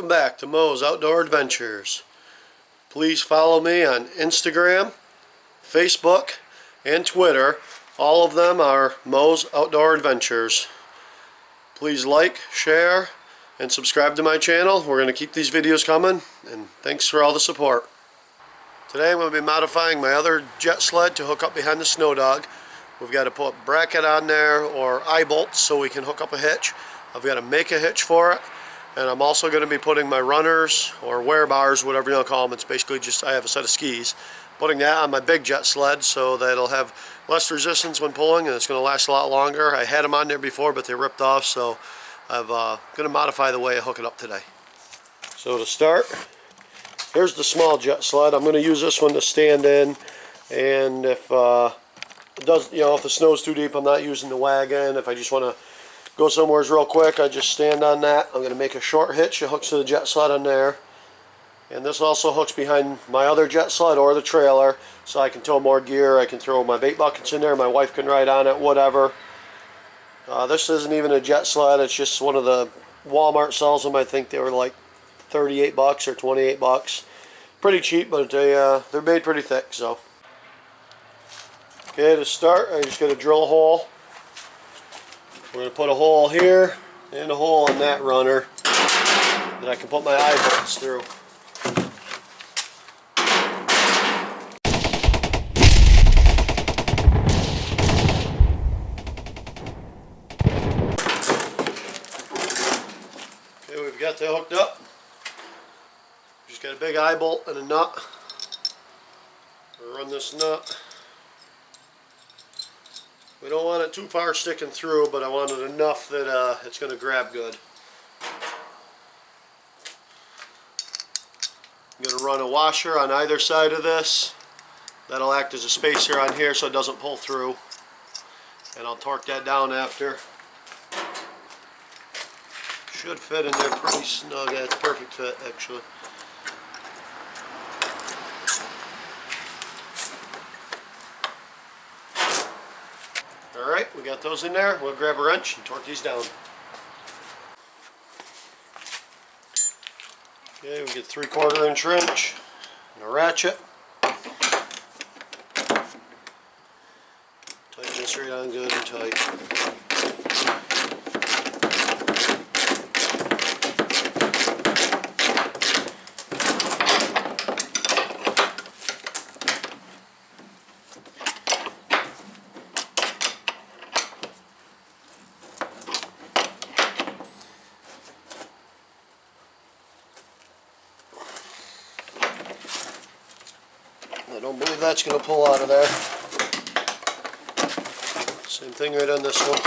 welcome back to Mo's Outdoor Adventures. Please follow me on Instagram, Facebook, and Twitter. All of them are Mo's Outdoor Adventures. Please like, share, and subscribe to my channel. We're going to keep these videos coming, and thanks for all the support. Today I'm going to be modifying my other JetSled to hook up behind the Snowdog. We've got to put a bracket on there or eye bolts so we can hook up a hitch. I've got to make a hitch for it. And I'm also going to be putting my runners or wear bars, whatever you want to call them. It's basically just I have a set of skis. Putting that on my big JetSled so that it'll have less resistance when pulling and it's going to last a lot longer. I had them on there before, but they ripped off, so I'm going to modify the way I hook it up today. So to start, here's the small JetSled. I'm going to use this one to stand in, and if it does, if the snow's too deep, I'm not using the wagon. If I just want to go somewhere real quick, I just stand on that. I'm going to make a short hitch. It hooks to the JetSled on there. And this also hooks behind my other JetSled or the trailer, so I can tow more gear. I can throw my bait buckets in there. My wife can ride on it, whatever. This isn't even a JetSled. It's just one of the Walmart sells them. I think they were like 38 bucks or 28 bucks. Pretty cheap, but they're made pretty thick. So, okay, to start, I just got to drill a hole. We're going to put a hole here and a hole in that runner that I can put my eye bolts through. Okay, we've got that hooked up. Just got a big eye bolt and a nut. We'll run this nut. We don't want it too far sticking through, but I want it enough that it's going to grab good. I'm going to run a washer on either side of this. That'll act as a spacer on here so it doesn't pull through. And I'll torque that down after. Should fit in there pretty snug. Yeah, it's a perfect fit actually. Alright, we got those in there. We'll grab a wrench and torque these down. Okay, we get 3/4 inch wrench and a ratchet. Tighten this right on good and tight. I don't believe that's going to pull out of there. Same thing right on this one.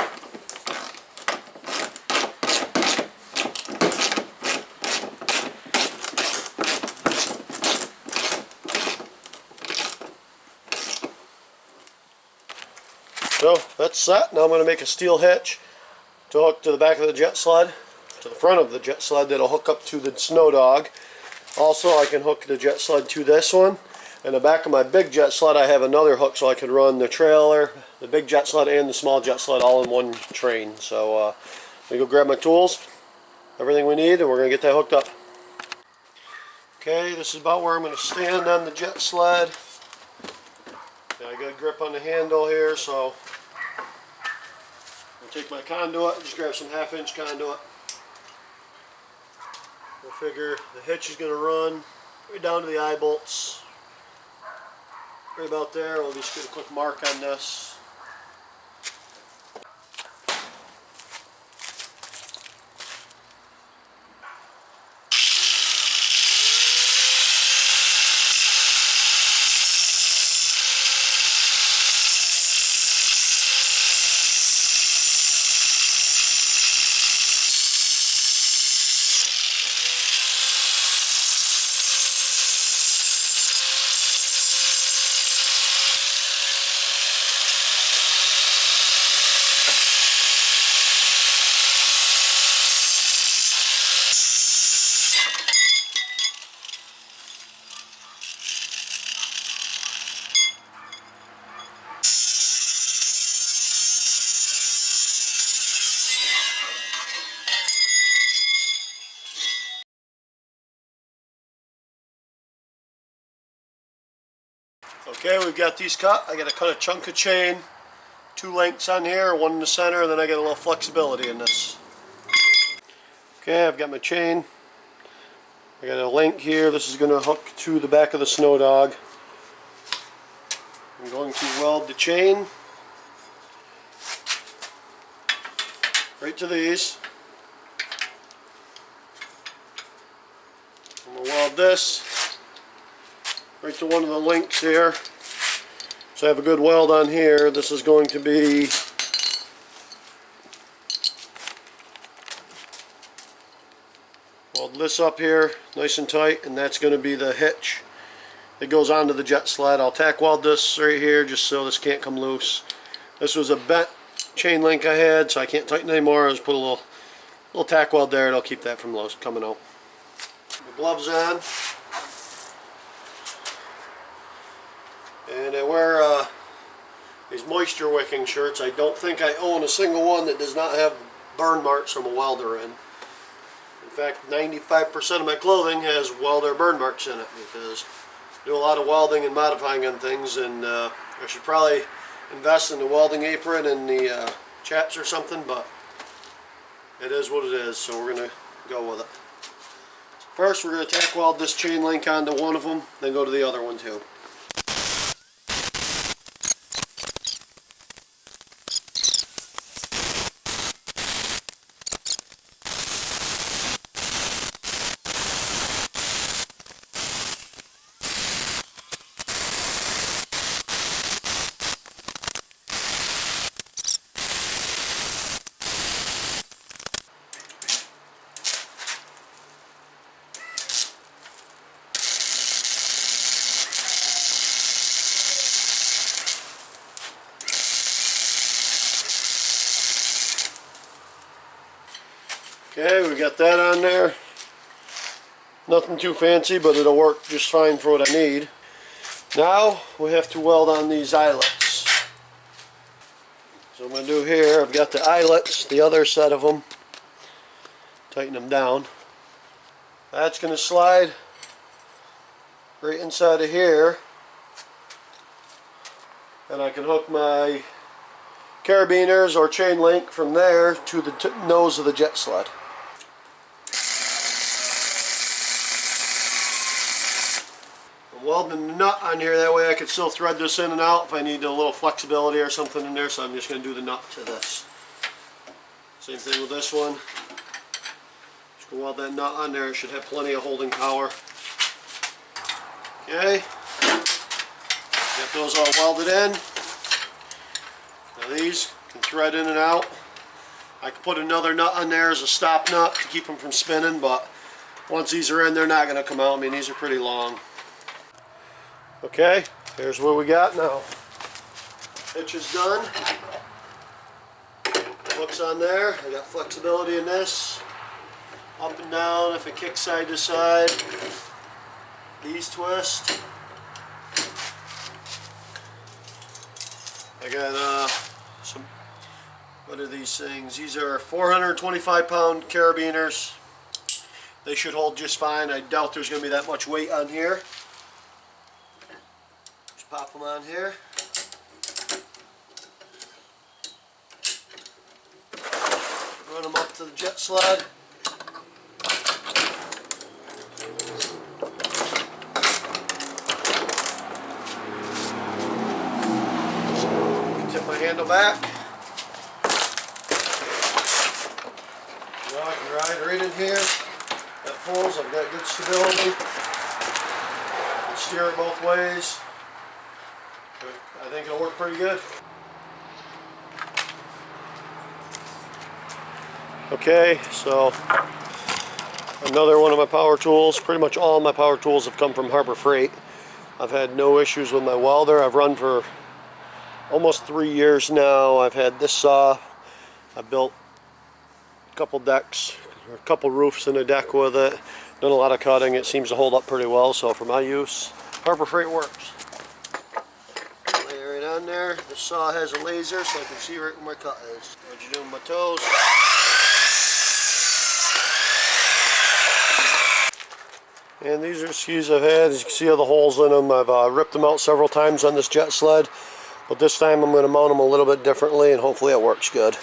So that's set. Now I'm going to make a steel hitch to hook to the back of the JetSled, to the front of the JetSled, that'll hook up to the Snowdog. Also, I can hook the JetSled to this one. In the back of my big JetSled, I have another hook so I can run the trailer, the big JetSled, and the small JetSled all in one train. So I'm going to go grab my tools, everything we need, and we're going to get that hooked up. Okay, this is about where I'm going to stand on the JetSled. Got a good grip on the handle here, so I'll take my conduit and just grab some 1/2 inch conduit. We'll figure the hitch is going to run right down to the eye bolts. Right about there. We'll just get a quick mark on this. Okay, we've got these cut. I got to cut a chunk of chain, 2 lengths on here, 1 in the center, and then I got a little flexibility in this. Okay, I've got my chain. I got a link here. This is going to hook to the back of the Snowdog. I'm going to weld the chain right to these. I'm going to weld this right to one of the links here. So I have a good weld on here. This is going to be weld this up here nice and tight, and that's going to be the hitch that goes onto the JetSled. I'll tack weld this right here just so this can't come loose. This was a bent chain link I had, so I can't tighten anymore. I just put a little tack weld there. It'll keep that from coming out. The gloves on, and I wear these moisture wicking shirts. I don't think I own a single one that does not have burn marks from a welder in. In fact, 95% of my clothing has welder burn marks in it because I do a lot of welding and modifying on things, and I should probably invest in the welding apron and the chaps or something, but it is what it is, so we're going to go with it. First, we're going to tack weld this chain link onto one of them, then go to the other one too. Okay, we got that on there. Nothing too fancy, but it'll work just fine for what I need. Now we have to weld on these eyelets. So I'm going to do here, I've got the eyelets, the other set of them. Tighten them down. That's going to slide right inside of here. And I can hook my carabiners or chain link from there to the nose of the JetSled. I'm welding the nut on here, that way I can still thread this in and out if I need a little flexibility or something in there, so I'm just going to do the nut to this. Same thing with this one. Just going to weld that nut on there, it should have plenty of holding power. Okay, got those all welded in. Now these can thread in and out. I can put another nut on there as a stop nut to keep them from spinning, but once these are in, they're not going to come out. I mean, these are pretty long. Okay, here's what we got now. Hitch is done. Hooks on there. I got flexibility in this. Up and down if it kicks side to side. These twist. I got some, what are these things? These are 425-pound carabiners. They should hold just fine. I doubt there's going to be that much weight on here. Just pop them on here. Run them up to the JetSled. Tip my handle back. Now I can ride right in here. That pulls, I've got good stability. I can steer it both ways. I think it'll work pretty good. Okay, so another one of my power tools. Pretty much all my power tools have come from Harbor Freight. I've had no issues with my welder. I've run for almost 3 years now. I've had this saw. I built a couple decks, or a couple roofs and a deck with it. Done a lot of cutting. It seems to hold up pretty well, so for my use, Harbor Freight works. Lay it right on there. The saw has a laser so I can see right where my cut is. What you doing with my toes? And these are skis I've had. As you can see all the holes in them. I've ripped them out several times on this JetSled, but this time I'm going to mount them a little bit differently, and hopefully it works good.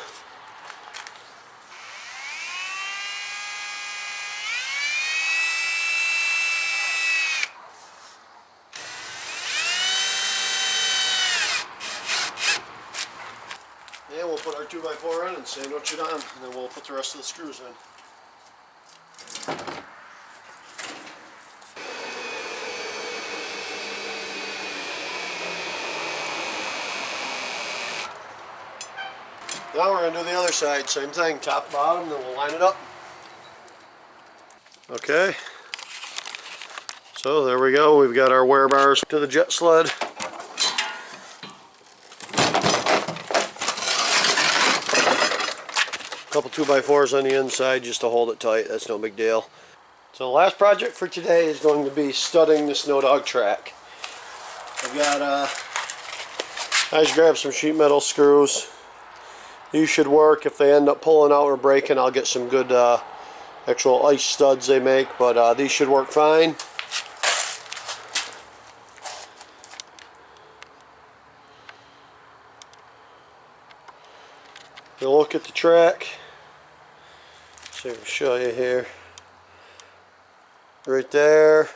And we'll put our 2x4 in and sandwich it on, and then we'll put the rest of the screws in. Now we're going to do the other side, same thing, top, bottom, then we'll line it up. Okay, so there we go, we've got our wear bars to the JetSled. Couple 2x4s on the inside just to hold it tight, that's no big deal. So the last project for today is going to be studding the Snowdog track. I've got, I just grabbed some sheet metal screws. These should work. If they end up pulling out or breaking, I'll get some good actual ice studs they make, but these should work fine. You'll look at the track. See if I can show you here. Right there,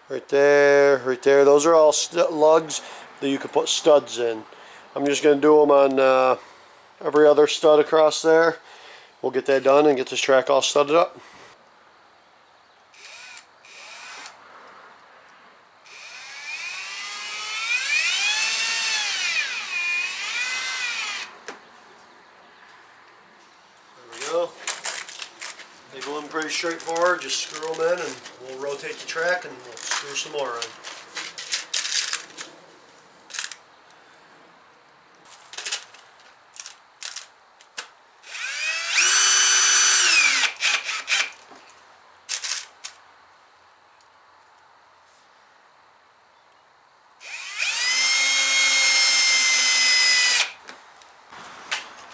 right there, right there. Those are all lugs that you can put studs in. I'm just going to do them on every other stud across there. We'll get that done and get this track all studded up. There we go. They go in pretty straightforward. Just screw them in and we'll rotate the track and we'll screw some more in.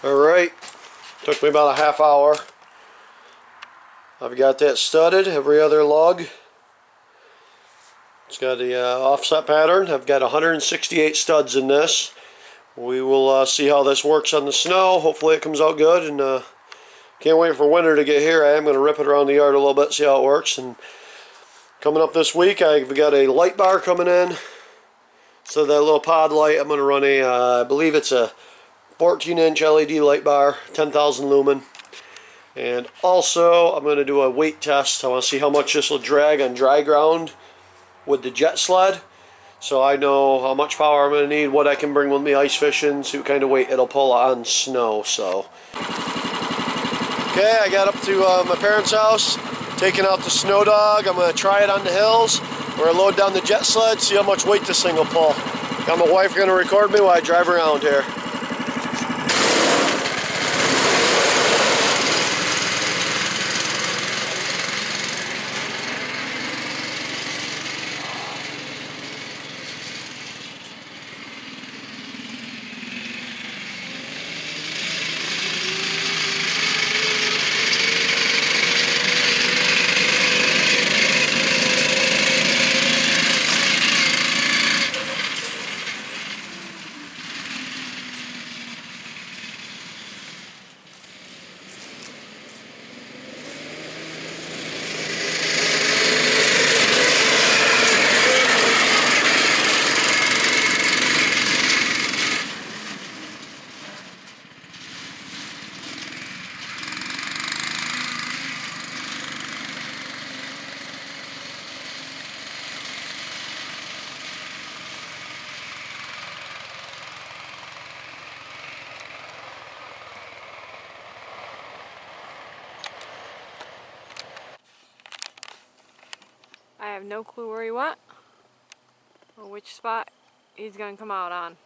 Alright, took me about a half hour. I've got that studded, every other lug. It's got the offset pattern. I've got 168 studs in this. We will see how this works on the snow. Hopefully it comes out good, and can't wait for winter to get here. I am going to rip it around the yard a little bit, see how it works. And coming up this week, I've got a light bar coming in. So that little pod light, I'm going to run a, I believe it's a 14-inch LED light bar, 10,000 lumen. And also, I'm going to do a weight test. I want to see how much this will drag on dry ground with the JetSled. So I know how much power I'm going to need, what I can bring with me ice fishing, see what kind of weight it'll pull on snow. So, okay, I got up to my parents' house, taking out the Snowdog. I'm going to try it on the hills. We're going to load down the JetSled, see how much weight this thing will pull. Got my wife going to record me while I drive around here. I have no clue where he went or which spot he's going to come out on.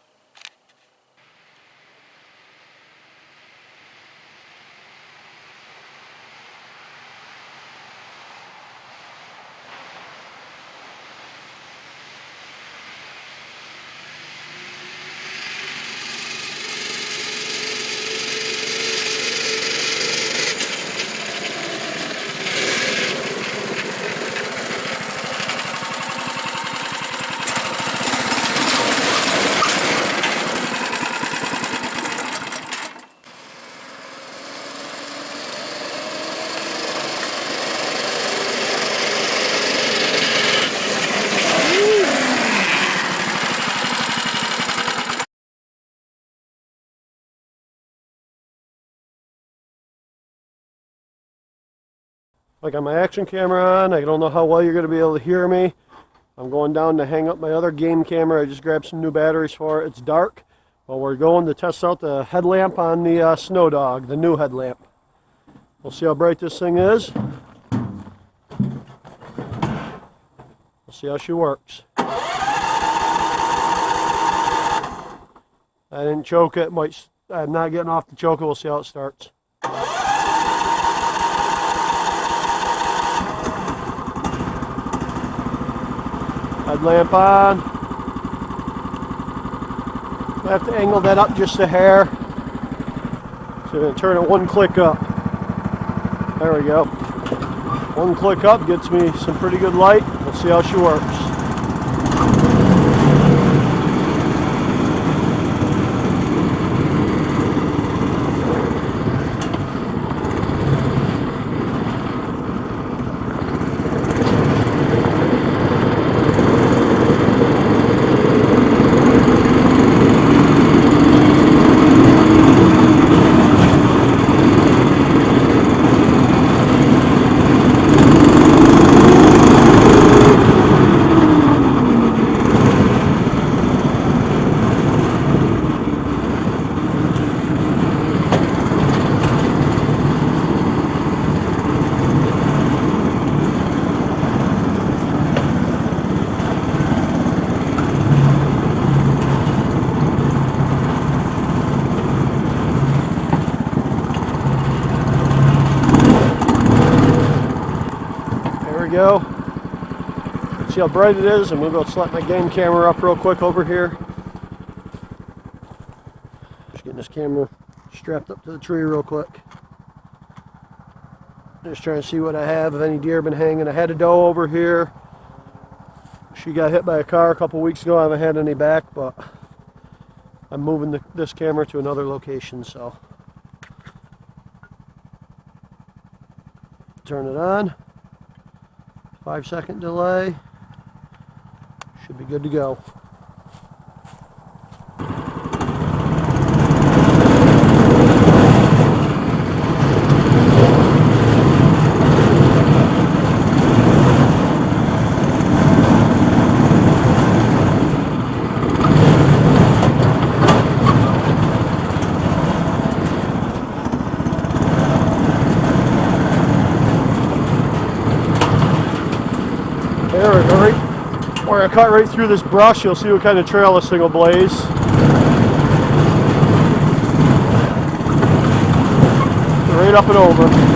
I got my action camera on. I don't know how well you're going to be able to hear me. I'm going down to hang up my other game camera. I just grabbed some new batteries for it. It's dark. Well, we're going to test out the headlamp on the Snowdog, the new headlamp. We'll see how bright this thing is. We'll see how she works. I didn't choke it. I'm not getting off the choker. We'll see how it starts. Headlamp on. I have to angle that up just a hair. So I'm going to turn it one click up. There we go. One click up gets me some pretty good light. We'll see how she works. Go. See how bright it is. I'm going to go slap my game camera up real quick over here. Just getting this camera strapped up to the tree real quick. Just trying to see what I have, if any deer have been hanging. I had a doe over here. She got hit by a car a couple weeks ago. I haven't had any back, but I'm moving this camera to another location, so. Turn it on. 5-second delay. Should be good to go. There we go, right where I cut right through this brush. You'll see what kind of trail this thing will blaze. Right up and over.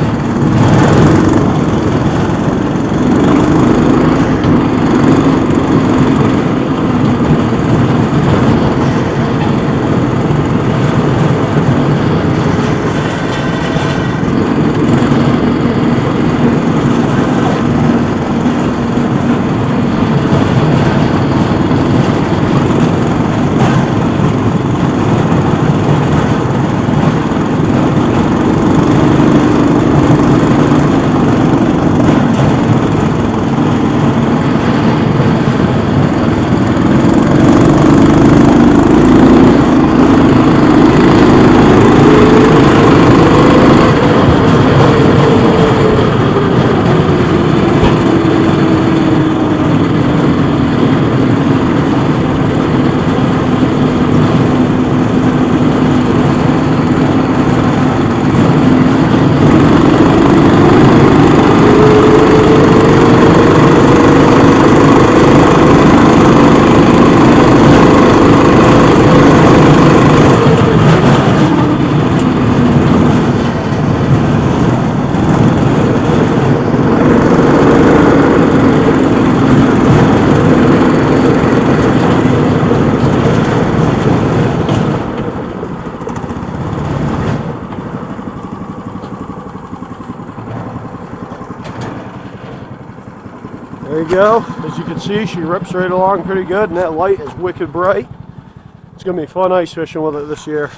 There you go. As you can see, she rips right along pretty good, and that light is wicked bright. It's going to be fun ice fishing with it this year.